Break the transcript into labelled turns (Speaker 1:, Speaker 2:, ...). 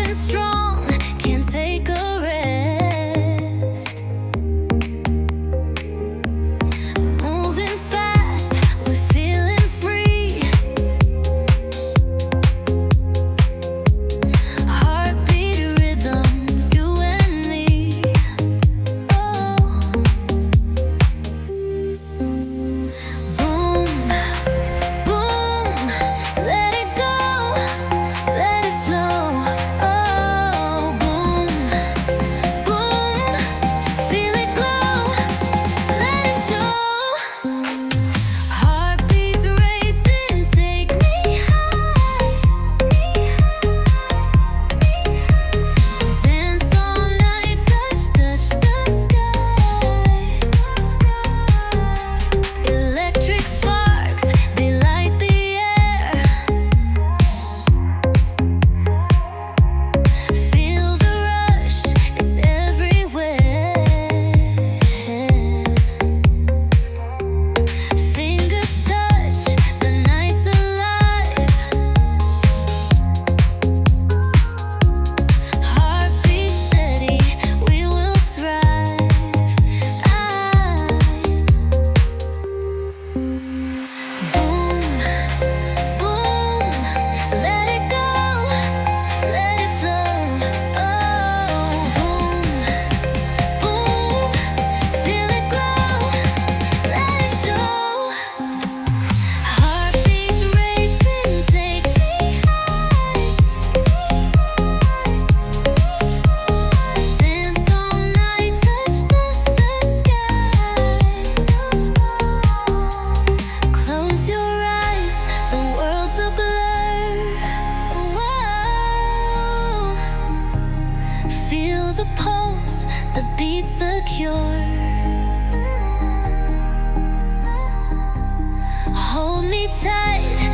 Speaker 1: Going strong, can't take a rest. Moving fast, we're feeling free. Heartbeat rhythm, you and me. Oh. Boom, boom, let it go, let it flow. Oh, boom, boom, feel it glow, let it show. Heartbeats racing, take me high. Dance all night, touch the sky. Electric sparks, they light the air. Feel the rush, it's everywhere. Fingers touch, the night's alive. Heartbeat steady, we will thrive. Boom, boom, let it go, let it flow. Oh, boom, boom, feel it glow, let it show. Heartbeats racing, take me high. Dance all night, touch the sky. Close your eyes, the world's a blur. Whoa. Feel the pulse, the beat's the cure. Hold me tight,